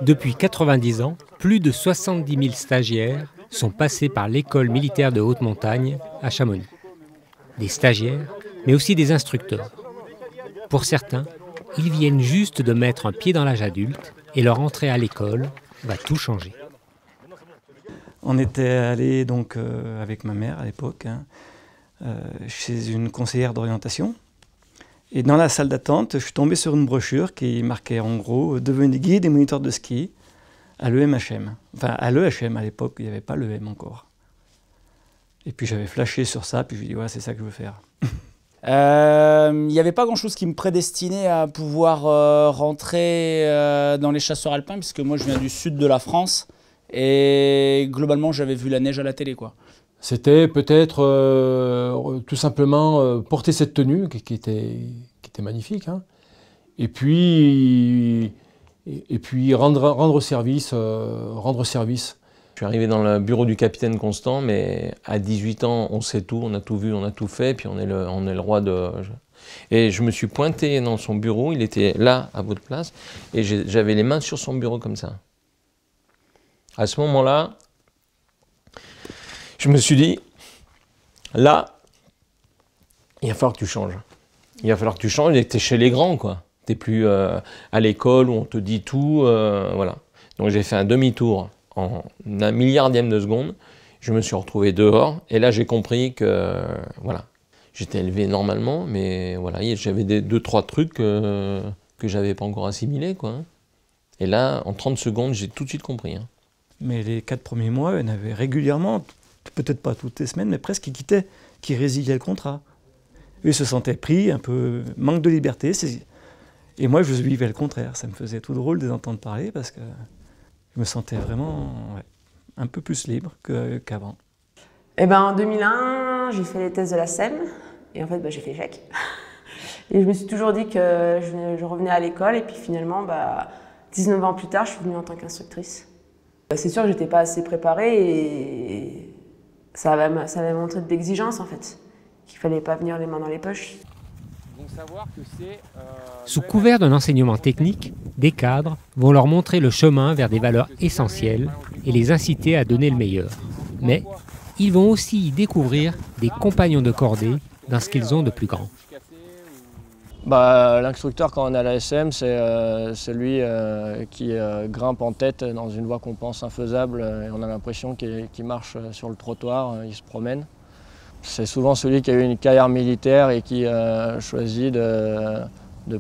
Depuis 90 ans, plus de 70 000 stagiaires sont passés par l'école militaire de haute montagne à Chamonix. Des stagiaires, mais aussi des instructeurs. Pour certains, ils viennent juste de mettre un pied dans l'âge adulte et leur entrée à l'école va tout changer. On était allé donc avec ma mère à l'époque chez une conseillère d'orientation. Et dans la salle d'attente, je suis tombé sur une brochure qui marquait en gros « Devenez guide et moniteur de ski à l'EMHM ». Enfin, à l'EHM à l'époque, il n'y avait pas l'EM encore. Et puis j'avais flashé sur ça, puis je me suis dit « ouais, c'est ça que je veux faire ». Il n'y avait pas grand-chose qui me prédestinait à pouvoir rentrer dans les chasseurs alpins, puisque moi je viens du sud de la France, et globalement j'avais vu la neige à la télé, quoi. C'était peut-être tout simplement porter cette tenue qui était magnifique, hein. Et puis rendre service. Je suis arrivé dans le bureau du capitaine Constant, mais à 18 ans, on sait tout, on a tout vu, on a tout fait, puis on est le roi de... Et je me suis pointé dans son bureau, il était là, à votre place, et j'avais les mains sur son bureau comme ça. À ce moment-là, je me suis dit, là, il va falloir que tu changes. Il va falloir que tu changes et que tu es chez les grands, quoi. Tu n'es plus à l'école où on te dit tout, voilà. Donc j'ai fait un demi-tour en un milliardième de seconde. Je me suis retrouvé dehors et là j'ai compris que, voilà, j'étais élevé normalement, mais voilà, j'avais deux, trois trucs que je n'avais pas encore assimilés, quoi. Et là, en 30 secondes, j'ai tout de suite compris, hein. Mais les 4 premiers mois, il y en avait régulièrement, peut-être pas toutes les semaines, mais presque qui quittaient, qui résiliaient le contrat. Eux se sentaient pris, un peu manque de liberté. Et moi, je vivais le contraire. Ça me faisait tout drôle de les entendre parler parce que je me sentais vraiment un peu plus libre qu'avant. Eh ben, en 2001, j'ai fait les tests de la SEM et en fait, j'ai fait échec. Et je me suis toujours dit que je revenais à l'école et puis finalement, 19 ans plus tard, je suis venue en tant qu'instructrice. C'est sûr que j'étais pas assez préparée et ça avait montré d'exigence en fait, qu'il fallait pas venir les mains dans les poches. Sous couvert d'un enseignement technique, des cadres vont leur montrer le chemin vers des valeurs essentielles et les inciter à donner le meilleur. Mais ils vont aussi y découvrir des compagnons de cordée dans ce qu'ils ont de plus grand. L'instructeur, quand on est à la SM, c'est celui qui grimpe en tête dans une voie qu'on pense infaisable et on a l'impression qu'il marche sur le trottoir, il se promène. C'est souvent celui qui a eu une carrière militaire et qui choisit de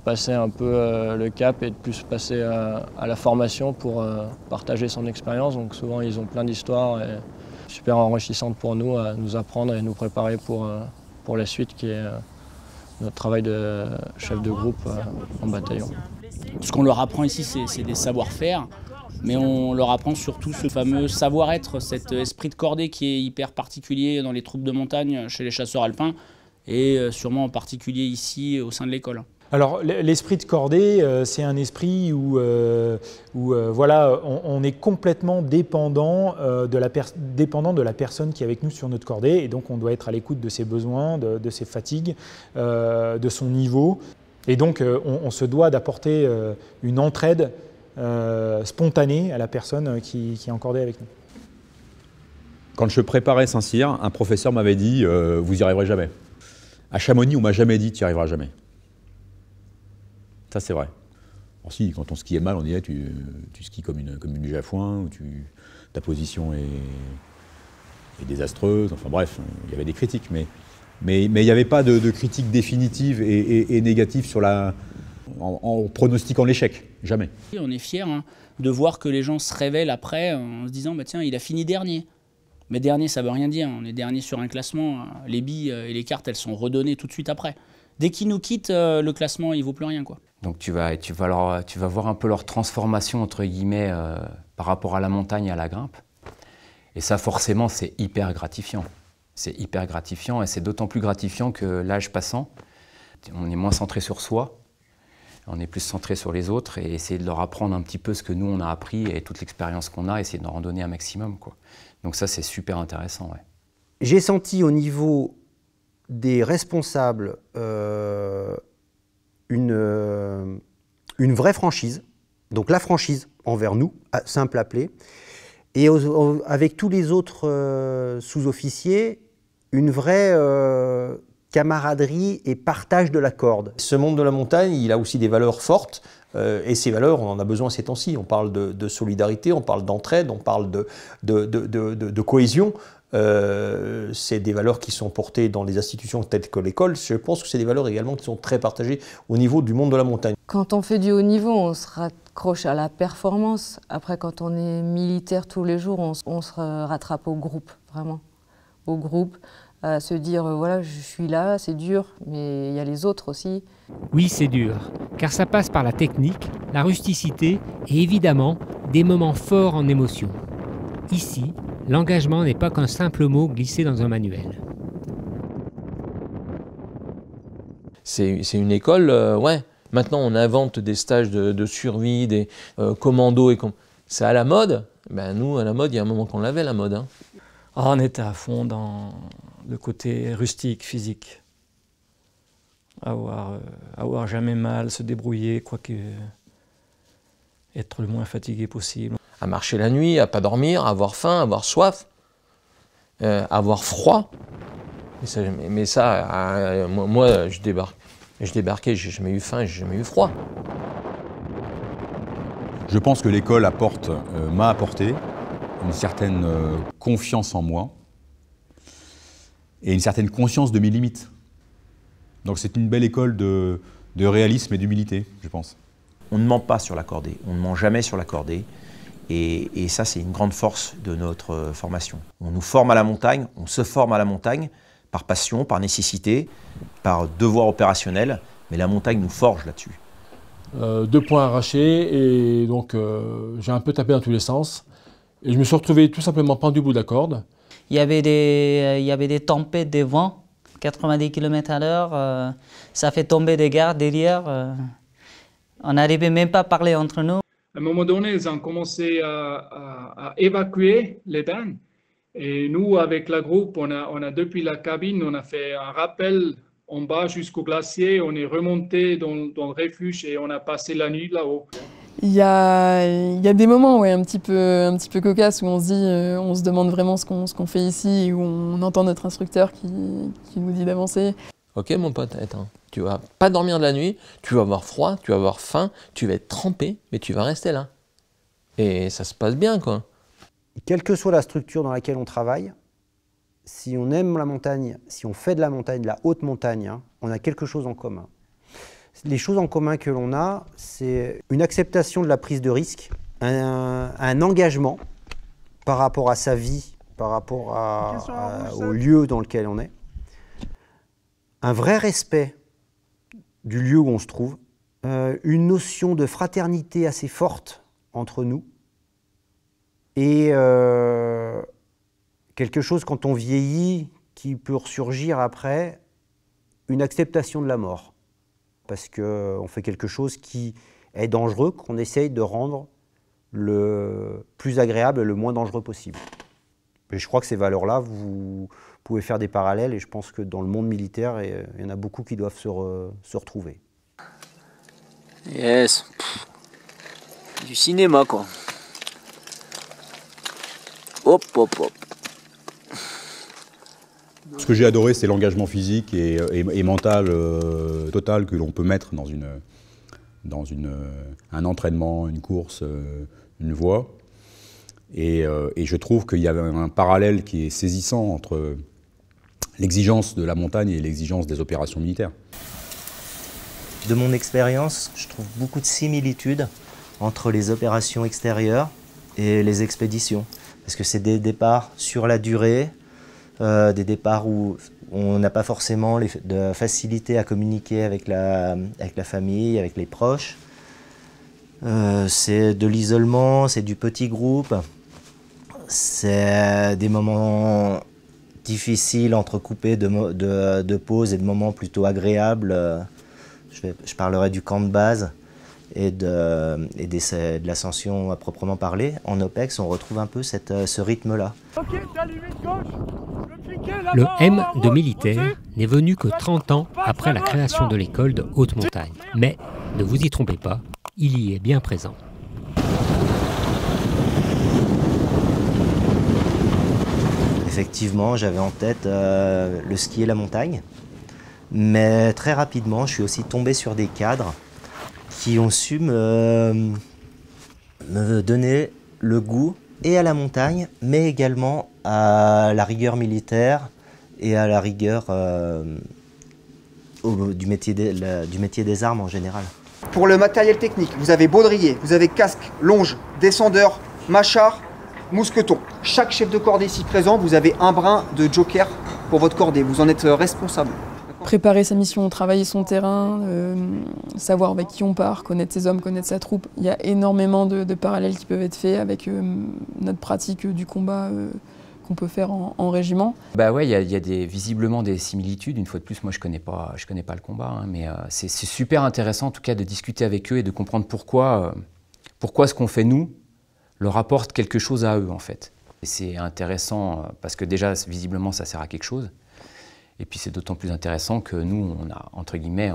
passer un peu le cap et de plus passer à la formation pour partager son expérience. Donc souvent ils ont plein d'histoires et super enrichissantes pour nous à nous apprendre et nous préparer pour la suite qui est notre travail de chef de groupe en bataillon. Ce qu'on leur apprend ici, c'est des savoir-faire, mais on leur apprend surtout ce fameux savoir-être, cet esprit de cordée qui est hyper particulier dans les troupes de montagne chez les chasseurs alpins et sûrement en particulier ici au sein de l'école. Alors l'esprit de cordée, c'est un esprit où voilà, on est complètement dépendant de la personne qui est avec nous sur notre cordée et donc on doit être à l'écoute de ses besoins, de ses fatigues, de son niveau. Et donc on se doit d'apporter une entraide spontanée à la personne qui est en cordée avec nous. Quand je préparais Saint-Cyr, un professeur m'avait dit « vous n'y arriverez jamais ». À Chamonix, on ne m'a jamais dit « tu n'y arriveras jamais ». Ça, c'est vrai. Alors si, quand on skiait mal, on disait tu skis comme une luge à foin, ou ta position est désastreuse, enfin bref, il y avait des critiques, mais il n'y avait pas de critique définitive et négative sur en pronostiquant l'échec, jamais. On est fiers de voir que les gens se révèlent après en se disant tiens, il a fini dernier. Mais dernier, ça ne veut rien dire, on est dernier sur un classement, les billes et les cartes, elles sont redonnées tout de suite après. Dès qu'ils nous quittent, le classement, il ne vaut plus rien, quoi. Donc tu vas voir un peu leur transformation, entre guillemets, par rapport à la montagne et à la grimpe. Et ça, forcément, c'est hyper gratifiant. C'est hyper gratifiant et c'est d'autant plus gratifiant que l'âge passant, on est moins centré sur soi, on est plus centré sur les autres et essayer de leur apprendre un petit peu ce que nous, on a appris et toute l'expérience qu'on a, essayer de leur en donner un maximum, quoi. Donc ça, c'est super intéressant, ouais. J'ai senti au niveau des responsables une vraie franchise, donc la franchise envers nous, simple appelé, et avec tous les autres sous-officiers, une vraie camaraderie et partage de la corde. Ce monde de la montagne, il a aussi des valeurs fortes, et ces valeurs, on en a besoin ces temps-ci. On parle de solidarité, on parle d'entraide, on parle de cohésion. C'est des valeurs qui sont portées dans les institutions telles que l'école. Je pense que c'est des valeurs également qui sont très partagées au niveau du monde de la montagne. Quand on fait du haut niveau, on se raccroche à la performance. Après, quand on est militaire tous les jours, on se rattrape au groupe, vraiment. Au groupe, à se dire, voilà, je suis là, c'est dur, mais il y a les autres aussi. Oui, c'est dur, car ça passe par la technique, la rusticité et évidemment des moments forts en émotion. Ici, l'engagement n'est pas qu'un simple mot glissé dans un manuel. C'est une école, ouais. Maintenant, on invente des stages de survie, des commandos. C'est à la mode. Ben, nous, à la mode, il y a un moment qu'on l'avait, la mode. Hein. Oh, on était à fond dans le côté rustique, physique. Avoir jamais mal, se débrouiller, quoique être le moins fatigué possible. À marcher la nuit, à pas dormir, à avoir faim, à avoir soif, avoir froid. Mais ça, moi, je débarquais, j'ai jamais eu faim, j'ai jamais eu froid. Je pense que l'école m'a apporté une certaine confiance en moi et une certaine conscience de mes limites. Donc c'est une belle école de réalisme et d'humilité, je pense. On ne ment pas sur la cordée, on ne ment jamais sur la cordée. Et ça, c'est une grande force de notre formation. On nous forme à la montagne, on se forme à la montagne par passion, par nécessité, par devoir opérationnel, mais la montagne nous forge là-dessus. 2 points arrachés, et donc j'ai un peu tapé dans tous les sens. Et je me suis retrouvé tout simplement pendu au bout de la corde. Il y avait des tempêtes de vent, 90 km/h, ça fait tomber des gardes derrière. On n'arrivait même pas à parler entre nous. À un moment donné, ils ont commencé à évacuer les dents. Et nous, avec le groupe, on a depuis la cabine, on a fait un rappel en bas jusqu'au glacier. On est remonté dans le refuge et on a passé la nuit là-haut. Il y a des moments un petit peu cocasses où on se demande vraiment ce qu'on fait ici, où on entend notre instructeur qui nous dit d'avancer. Ok mon pote, attends, tu vas pas dormir de la nuit, tu vas avoir froid, tu vas avoir faim, tu vas être trempé, mais tu vas rester là. Et ça se passe bien, quoi. Quelle que soit la structure dans laquelle on travaille, si on aime la montagne, si on fait de la montagne, de la haute montagne, hein, on a quelque chose en commun. Les choses en commun que l'on a, c'est une acceptation de la prise de risque, un engagement par rapport à sa vie, par rapport au lieu dans lequel on est, un vrai respect du lieu où on se trouve, une notion de fraternité assez forte entre nous, et quelque chose, quand on vieillit, qui peut ressurgir après, une acceptation de la mort. Parce qu'on fait quelque chose qui est dangereux, qu'on essaye de rendre le plus agréable et le moins dangereux possible. Et je crois que ces valeurs-là, vous pouvez faire des parallèles, et je pense que dans le monde militaire, il y en a beaucoup qui doivent se retrouver. Yes. Du cinéma, quoi. Hop, hop, hop. Ce que j'ai adoré, c'est l'engagement physique et mental total que l'on peut mettre dans un entraînement, une course, une voie. Et je trouve qu'il y avait un parallèle qui est saisissant entre l'exigence de la montagne et l'exigence des opérations militaires. De mon expérience, je trouve beaucoup de similitudes entre les opérations extérieures et les expéditions. Parce que c'est des départs sur la durée, des départs où on n'a pas forcément de facilité à communiquer avec la famille, avec les proches. C'est de l'isolement, c'est du petit groupe. C'est des moments difficiles, entrecoupés de pauses et de moments plutôt agréables. Je parlerai du camp de base et de l'ascension à proprement parler. En OPEX, on retrouve un peu ce rythme-là. Ok, t'as limite gauche, le pied Le M de militaire n'est venu que 30 ans après la création de l'école de haute montagne. Mais ne vous y trompez pas, il y est bien présent. Effectivement, j'avais en tête le ski et la montagne. Mais très rapidement, je suis aussi tombé sur des cadres qui ont su me donner le goût et à la montagne, mais également à la rigueur militaire et à la rigueur du métier des armes en général. Pour le matériel technique, vous avez baudrier, vous avez casque, longe, descendeur, mâchard, mousqueton. Chaque chef de cordée ici présent, vous avez un brin de joker pour votre cordée, vous en êtes responsable. Préparer sa mission, travailler son terrain, savoir avec qui on part, connaître ses hommes, connaître sa troupe. Il y a énormément de parallèles qui peuvent être faits avec notre pratique du combat qu'on peut faire en régiment. Bah ouais, il y a visiblement des similitudes. Une fois de plus, moi je connais pas le combat, hein, mais c'est super intéressant en tout cas de discuter avec eux et de comprendre pourquoi ce qu'on fait nous leur apporte quelque chose à eux en fait. C'est intéressant parce que déjà visiblement ça sert à quelque chose. Et puis c'est d'autant plus intéressant que nous, on a, entre guillemets,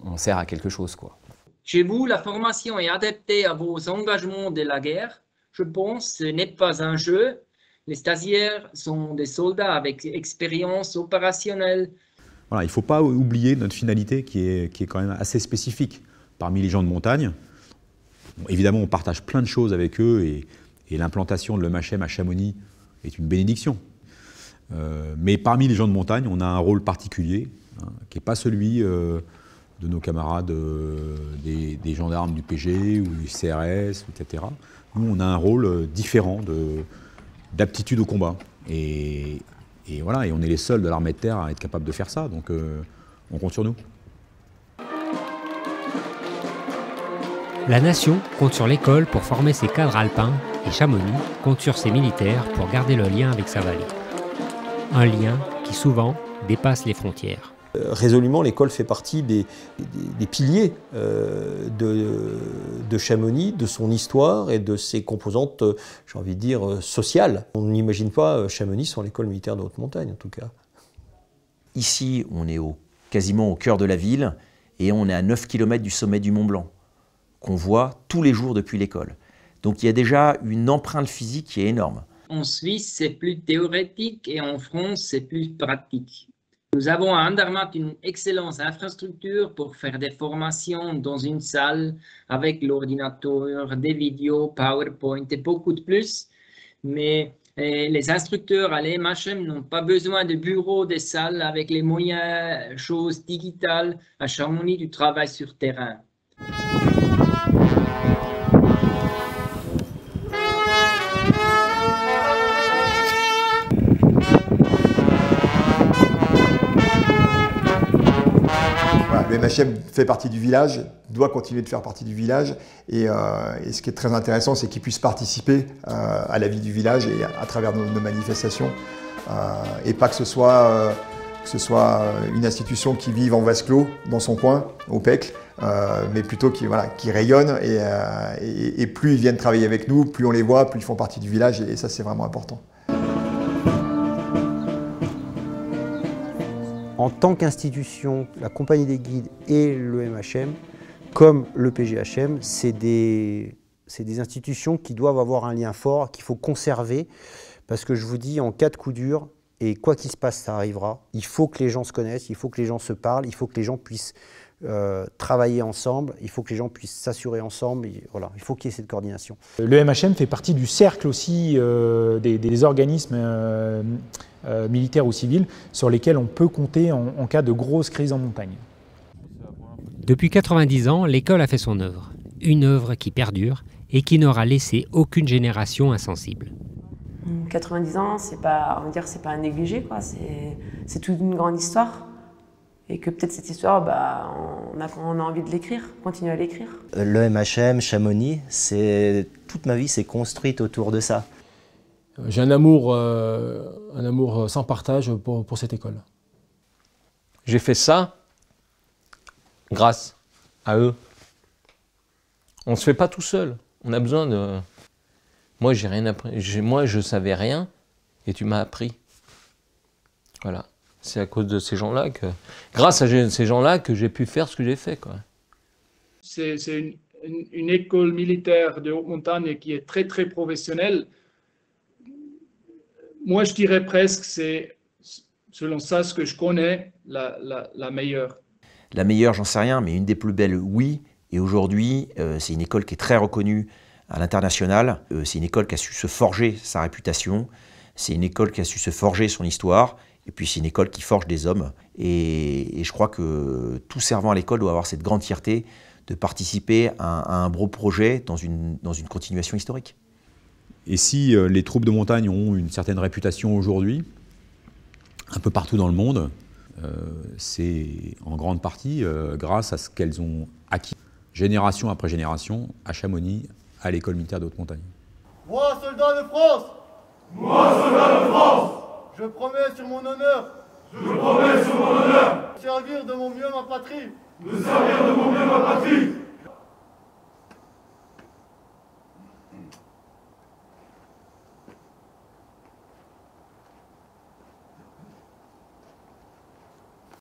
on sert à quelque chose, quoi. Chez vous, la formation est adaptée à vos engagements de la guerre. Je pense ce n'est pas un jeu. Les stagiaires sont des soldats avec expérience opérationnelle. Voilà, il ne faut pas oublier notre finalité qui est quand même assez spécifique. Parmi les gens de montagne, évidemment, on partage plein de choses avec eux et l'implantation de l'EMHM à Chamonix est une bénédiction. Mais parmi les gens de montagne, on a un rôle particulier, hein, qui n'est pas celui de nos camarades des gendarmes du PG ou du CRS, etc. Nous, on a un rôle différent d'aptitude au combat. Et voilà, et on est les seuls de l'armée de terre à être capables de faire ça, donc on compte sur nous. La nation compte sur l'école pour former ses cadres alpins et Chamonix compte sur ses militaires pour garder le lien avec sa vallée. Un lien qui souvent dépasse les frontières. Résolument, l'école fait partie des piliers de Chamonix, de son histoire et de ses composantes, j'ai envie de dire, sociales. On n'imagine pas Chamonix sans l'école militaire de haute montagne, en tout cas. Ici, on est quasiment au cœur de la ville et on est à 9 km du sommet du Mont Blanc, qu'on voit tous les jours depuis l'école. Donc il y a déjà une empreinte physique qui est énorme. En Suisse, c'est plus théorétique et en France, c'est plus pratique. Nous avons à Andermatt une excellente infrastructure pour faire des formations dans une salle avec l'ordinateur, des vidéos, PowerPoint et beaucoup de plus. Mais les instructeurs à l'EMHM n'ont pas besoin de bureaux, des salles avec les moyens, choses digitales. À Chamonix, du travail sur terrain. Le MHM fait partie du village, doit continuer de faire partie du village et ce qui est très intéressant, c'est qu'il puisse participer à la vie du village et à travers nos manifestations et pas que ce soit une institution qui vive en vase clos dans son coin, au PECL, mais plutôt qui rayonne et plus ils viennent travailler avec nous, plus on les voit, plus ils font partie du village et ça c'est vraiment important. En tant qu'institution, la compagnie des guides et le MHM, comme le PGHM, c'est des institutions qui doivent avoir un lien fort, qu'il faut conserver, parce que je vous dis, en cas de coup dur, et quoi qu'il se passe, ça arrivera, il faut que les gens se connaissent, il faut que les gens se parlent, il faut que les gens puissent travailler ensemble, il faut que les gens puissent s'assurer ensemble, et voilà, il faut qu'il y ait cette coordination. Le MHM fait partie du cercle aussi des organismes militaires ou civils sur lesquels on peut compter en cas de grosse crise en montagne. Depuis 90 ans, l'école a fait son œuvre. Une œuvre qui perdure et qui n'aura laissé aucune génération insensible. 90 ans, c'est pas, on va dire, c'est pas à négliger, quoi. C'est toute une grande histoire. Et que peut-être cette histoire, on a envie de l'écrire, continuer à l'écrire. Le MHM, Chamonix, toute ma vie s'est construite autour de ça. J'ai un amour sans partage pour cette école. J'ai fait ça grâce à eux. On ne se fait pas tout seul. On a besoin de... Moi, j'ai rien appris. Moi, je savais rien et tu m'as appris. Voilà. C'est à cause de ces gens-là que, grâce à ces gens-là, que j'ai pu faire ce que j'ai fait, quoi. C'est une école militaire de haute montagne qui est très, très professionnelle. Moi, je dirais presque, c'est, selon ça, ce que je connais, la meilleure. La meilleure, j'en sais rien, mais une des plus belles, oui. Et aujourd'hui, c'est une école qui est très reconnue à l'international. C'est une école qui a su se forger sa réputation. C'est une école qui a su se forger son histoire. Et puis c'est une école qui forge des hommes. Et je crois que tout servant à l'école doit avoir cette grande fierté de participer à un beau projet dans une continuation historique. Et si les troupes de montagne ont une certaine réputation aujourd'hui, un peu partout dans le monde, c'est en grande partie grâce à ce qu'elles ont acquis, génération après génération, à Chamonix, à l'école militaire de haute montagne. Moi, soldat de France! Moi, soldat de France! Je promets sur mon honneur! Je promets sur mon honneur! De servir de mon mieux ma patrie! De servir de mon mieux ma patrie!